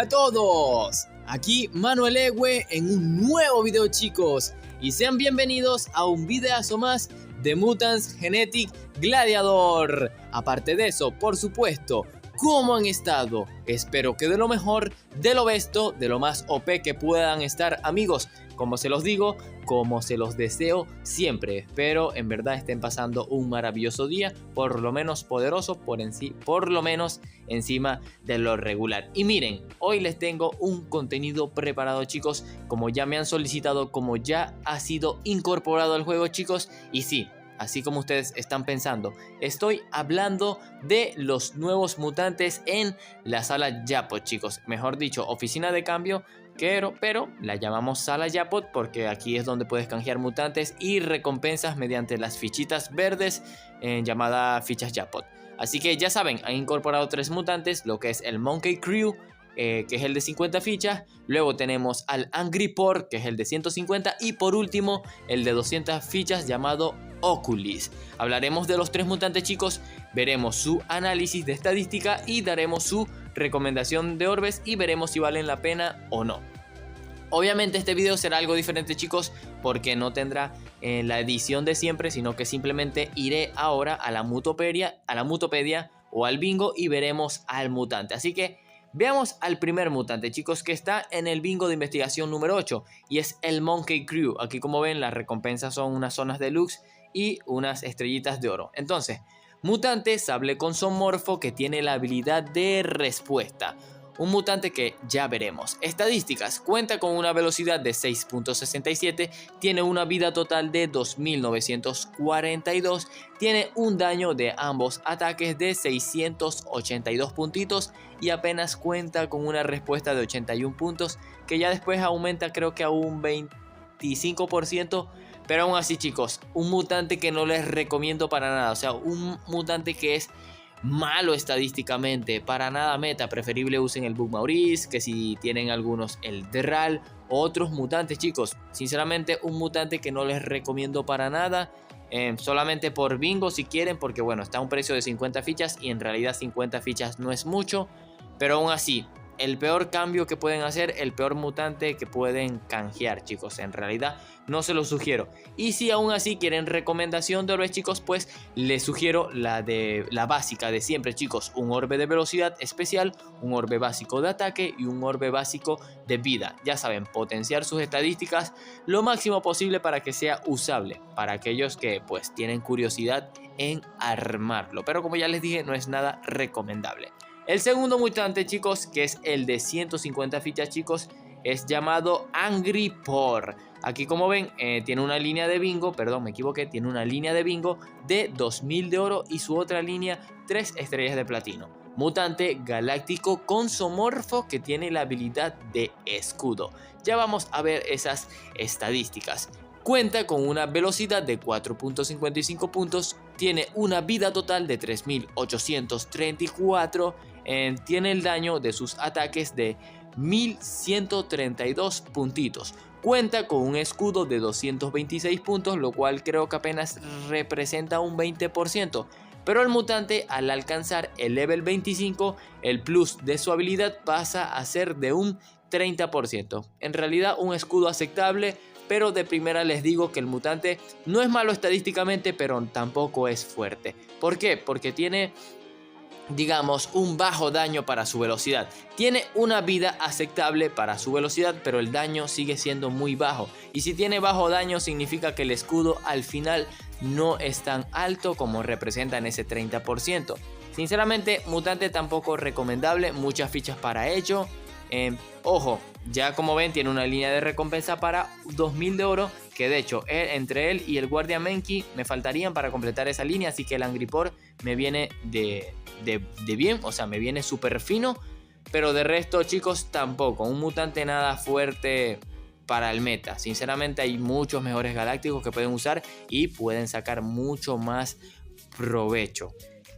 a todos, aquí Manuel Ewe en un nuevo video, chicos, y sean bienvenidos a un videazo más de Mutants Genetic Gladiador. Aparte de eso, por supuesto, ¿cómo han estado? Espero que de lo mejor, de lo besto, de lo más OP que puedan estar, amigos. Como se los digo, como se los deseo siempre. Espero en verdad estén pasando un maravilloso día, por lo menos poderoso, por lo menos encima de lo regular. Y miren, hoy les tengo un contenido preparado, chicos, como ya me han solicitado, como ya ha sido incorporado al juego, chicos. Y sí, así como ustedes están pensando, estoy hablando de los nuevos mutantes en la sala Jackpot, chicos. Mejor dicho, oficina de cambio, pero la llamamos sala Jackpot porque aquí es donde puedes canjear mutantes y recompensas mediante las fichitas verdes llamadas fichas Jackpot. Así que ya saben, han incorporado 3 mutantes, lo que es el Monkey Crew, que es el de 50 fichas. Luego tenemos al Angry Pork, que es el de 150. Y por último, el de 200 fichas llamado Oculus. Hablaremos de los 3 mutantes, chicos. Veremos su análisis de estadística y daremos su recomendación de orbes y veremos si valen la pena o no. Obviamente este video será algo diferente, chicos, porque no tendrá la edición de siempre, sino que simplemente iré ahora a la Mutopedia o al bingo y veremos al mutante. Así que veamos al primer mutante, chicos, que está en el bingo de investigación número 8 y es el Monkey Crew. Aquí, como ven, las recompensas son unas zonas deluxe y unas estrellitas de oro. Entonces, mutante sable consomorfo que tiene la habilidad de respuesta. Un mutante que ya veremos. Estadísticas: cuenta con una velocidad de 6.67, tiene una vida total de 2942, tiene un daño de ambos ataques de 682 puntitos y apenas cuenta con una respuesta de 81 puntos, que ya después aumenta creo que a un 25%. Pero aún así, chicos, un mutante que no les recomiendo para nada. O sea, un mutante que es malo estadísticamente, para nada meta. Preferible usen el Bug Maurice, que si tienen algunos el Drall, otros mutantes, chicos. Sinceramente, un mutante que no les recomiendo para nada. Solamente por bingo si quieren, porque bueno, está a un precio de 50 fichas y en realidad 50 fichas no es mucho. Pero aún así, el peor cambio que pueden hacer, el peor mutante que pueden canjear, chicos. En realidad no se lo sugiero. Y si aún así quieren recomendación de orbes, chicos, pues les sugiero la básica de siempre, chicos. Un orbe de velocidad especial, un orbe básico de ataque y un orbe básico de vida. Ya saben, potenciar sus estadísticas lo máximo posible para que sea usable para aquellos que pues tienen curiosidad en armarlo. Pero como ya les dije, no es nada recomendable. El segundo mutante, chicos, que es el de 150 fichas, chicos, es llamado Angry Pork. Aquí, como ven, tiene una línea de bingo, perdón, me equivoqué, tiene una línea de bingo de 2000 de oro y su otra línea 3 estrellas de platino. Mutante galáctico consomorfo que tiene la habilidad de escudo. Ya vamos a ver esas estadísticas. Cuenta con una velocidad de 4.55 puntos, tiene una vida total de 3834, tiene el daño de sus ataques de 1132 puntitos. Cuenta con un escudo de 226 puntos, lo cual creo que apenas representa un 20%. Pero el mutante, al alcanzar el level 25, el plus de su habilidad pasa a ser de un 30%. En realidad un escudo aceptable, pero de primera les digo que el mutante no es malo estadísticamente, pero tampoco es fuerte. ¿Por qué? Porque tiene, digamos, un bajo daño para su velocidad. Tiene una vida aceptable para su velocidad, pero el daño sigue siendo muy bajo. Y si tiene bajo daño significa que el escudo al final no es tan alto como representa en ese 30%. Sinceramente, mutante tampoco recomendable, muchas fichas para ello. Ojo, ya como ven tiene una línea de recompensa para 2000 de oro, que de hecho entre él y el guardia Menki me faltarían para completar esa línea, así que el Angry Pork me viene de bien, o sea, me viene súper fino. Pero de resto, chicos, tampoco, un mutante nada fuerte para el meta. Sinceramente hay muchos mejores galácticos que pueden usar y pueden sacar mucho más provecho.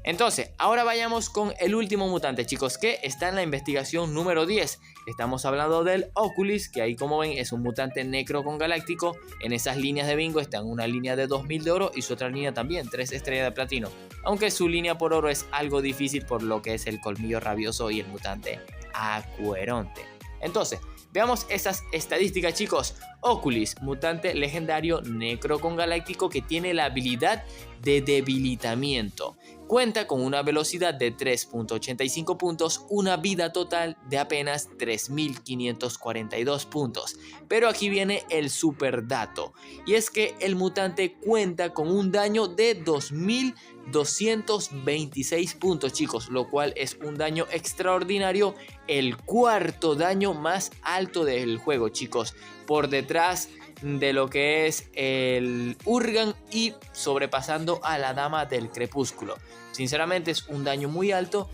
Entonces, ahora vayamos con el último mutante, chicos, que está en la investigación número 10. Estamos hablando del Oculus, que ahí, como ven, es un mutante necro con galáctico. En esas líneas de bingo están una línea de 2000 de oro y su otra línea también, 3 estrellas de platino. Aunque su línea por oro es algo difícil por lo que es el colmillo rabioso y el mutante Aqueronte. Entonces, veamos esas estadísticas, chicos. Oculis, mutante legendario Necrocon Galáctico que tiene la habilidad de debilitamiento. Cuenta con una velocidad de 3.85 puntos, una vida total de apenas 3.542 puntos. Pero aquí viene el super dato, y es que el mutante cuenta con un daño de 2.226 puntos, chicos, lo cual es un daño extraordinario, el cuarto daño más alto del juego, chicos, por detrás de lo que es el Urgan y sobrepasando a la Dama del Crepúsculo. Sinceramente es un daño muy alto.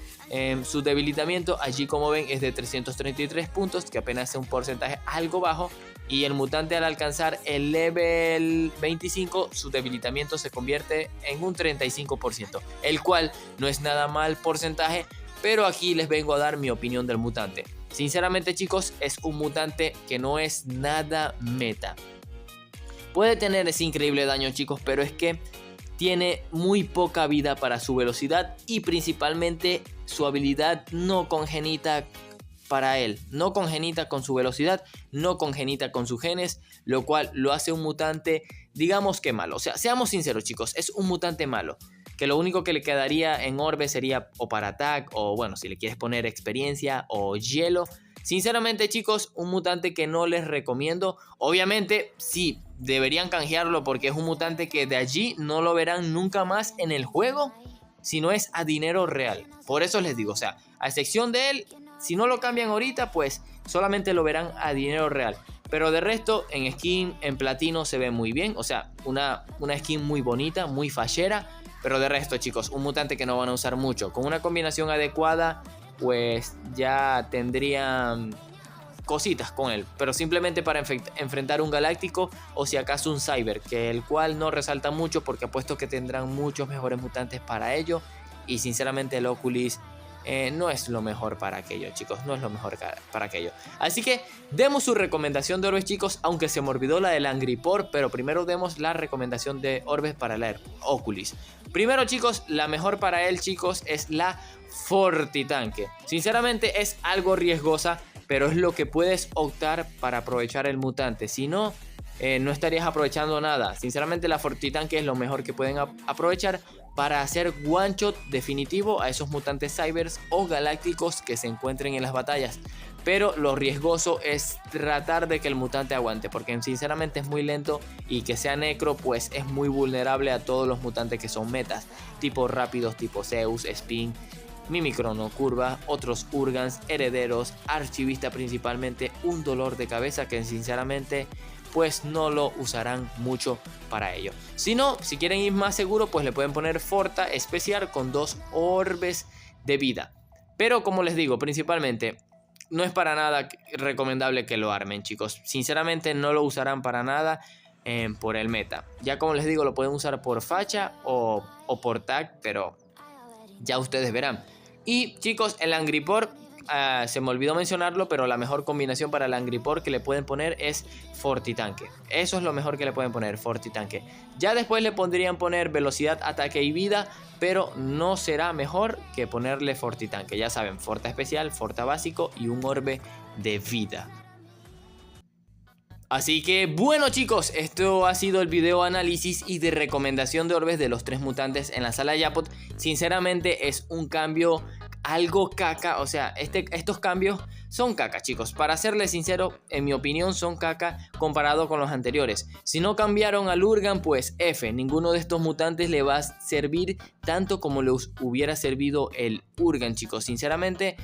Su debilitamiento allí, como ven, es de 333 puntos, que apenas es un porcentaje algo bajo. Y el mutante, al alcanzar el level 25, su debilitamiento se convierte en un 35%, el cual no es nada mal porcentaje, pero aquí les vengo a dar mi opinión del mutante. Sinceramente, chicos, es un mutante que no es nada meta. Puede tener ese increíble daño, chicos, pero es que tiene muy poca vida para su velocidad y principalmente su habilidad no congenita para él. No congenita con su velocidad, no congenita con sus genes, lo cual lo hace un mutante, digamos que malo. O sea, seamos sinceros, chicos, es un mutante malo, que lo único que le quedaría en orbe sería o para attack, o bueno, si le quieres poner experiencia o hielo. Sinceramente, chicos, un mutante que no les recomiendo. Obviamente, sí, deberían canjearlo porque es un mutante que de allí no lo verán nunca más en el juego, si no es a dinero real. Por eso les digo, o sea, a excepción de él, si no lo cambian ahorita, pues solamente lo verán a dinero real. Pero de resto, en skin, en platino se ve muy bien. O sea, una skin muy bonita, muy fachera. Pero de resto, chicos, un mutante que no van a usar mucho. Con una combinación adecuada, pues ya tendrían cositas con él, pero simplemente para enfrentar un galáctico o si acaso un cyber, que el cual no resalta mucho porque apuesto que tendrán muchos mejores mutantes para ello, y sinceramente el Oculis no es lo mejor para aquello, chicos, no es lo mejor para aquello. Así que demos su recomendación de orbes, chicos, aunque se me olvidó la del Angripor, pero primero demos la recomendación de orbes para el Oculis. Primero, chicos, la mejor para él, chicos, es la Fortitanque. Sinceramente es algo riesgosa, pero es lo que puedes optar para aprovechar el mutante. Si no, no estarías aprovechando nada. Sinceramente la Fortitanque es lo mejor que pueden aprovechar para hacer one shot definitivo a esos mutantes cybers o galácticos que se encuentren en las batallas. Pero lo riesgoso es tratar de que el mutante aguante, porque sinceramente es muy lento, y que sea necro pues es muy vulnerable a todos los mutantes que son metas, tipo rápidos, tipo Zeus, Spin, Mimicrono, Curva, otros Urgans, Herederos, Archivista principalmente, un dolor de cabeza que sinceramente pues no lo usarán mucho para ello. Si no, si quieren ir más seguro, pues le pueden poner Forta especial con 2 orbes de vida. Pero como les digo, principalmente no es para nada recomendable que lo armen, chicos. Sinceramente no lo usarán para nada por el meta. Ya como les digo, lo pueden usar por facha o por tag, pero ya ustedes verán. Y chicos, el Angripor, se me olvidó mencionarlo, pero la mejor combinación para el Angripor que le pueden poner es Fortitanque. Eso es lo mejor que le pueden poner, Fortitanque. Ya después le podrían poner velocidad, ataque y vida, pero no será mejor que ponerle Fortitanque. Ya saben, Forta especial, Forta básico y un orbe de vida. Así que bueno, chicos, esto ha sido el video análisis y de recomendación de orbes de los 3 mutantes en la sala Yapot. Sinceramente es un cambio algo caca, o sea, estos cambios son caca, chicos. Para serles sincero, en mi opinión son caca comparado con los anteriores. Si no cambiaron al Urgan, pues F, ninguno de estos mutantes le va a servir tanto como les hubiera servido el Urgan, chicos. Sinceramente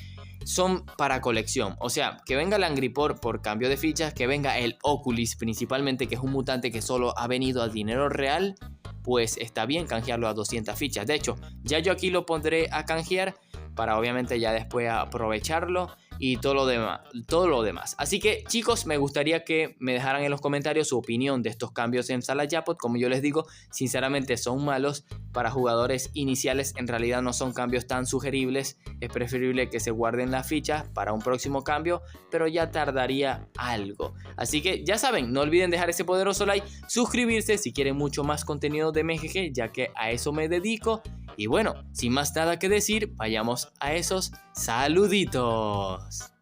son para colección, o sea, que venga el Angripor por cambio de fichas, que venga el Oculis principalmente, que es un mutante que solo ha venido a dinero real, pues está bien canjearlo a 200 fichas. De hecho, ya yo aquí lo pondré a canjear para obviamente ya después aprovecharlo y todo lo demás. Así que, chicos, me gustaría que me dejaran en los comentarios su opinión de estos cambios en Sala Yapot. Como yo les digo, sinceramente son malos para jugadores iniciales. En realidad no son cambios tan sugeribles. Es preferible que se guarden las fichas para un próximo cambio, pero ya tardaría algo. Así que ya saben, no olviden dejar ese poderoso like, suscribirse si quieren mucho más contenido de MGG, ya que a eso me dedico. Y bueno, sin más nada que decir, vayamos a esos saluditos.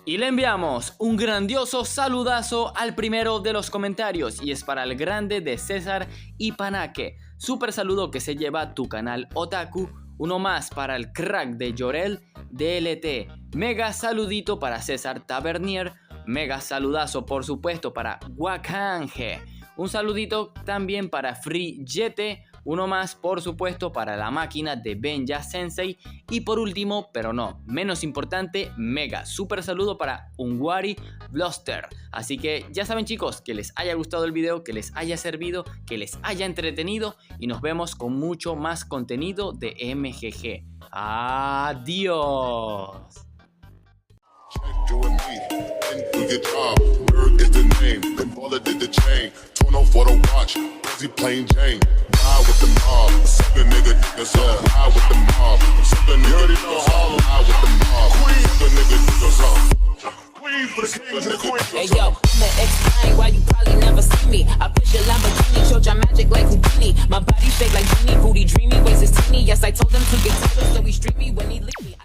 Y le enviamos un grandioso saludazo al primero de los comentarios y es para el grande de César Ipanaque. Super saludo que se lleva tu canal Otaku. Uno más para el crack de Llorel DLT. Mega saludito para César Tavernier. Mega saludazo por supuesto para Wakanje. Un saludito también para Free Jete. Uno más, por supuesto, para la máquina de Benja Sensei. Y por último, pero no menos importante, mega super saludo para Ungwari Bluster. Así que ya saben chicos, que les haya gustado el video, que les haya servido, que les haya entretenido. Y nos vemos con mucho más contenido de MGG. Adiós. Plain Jane, ride with the mob, suck a nigga, niggas up, ride with the mob, suck a nigga, niggas up, ride with the mob, suck a nigga, niggas up, queen for the kings and the queens. Hey yo, I'm an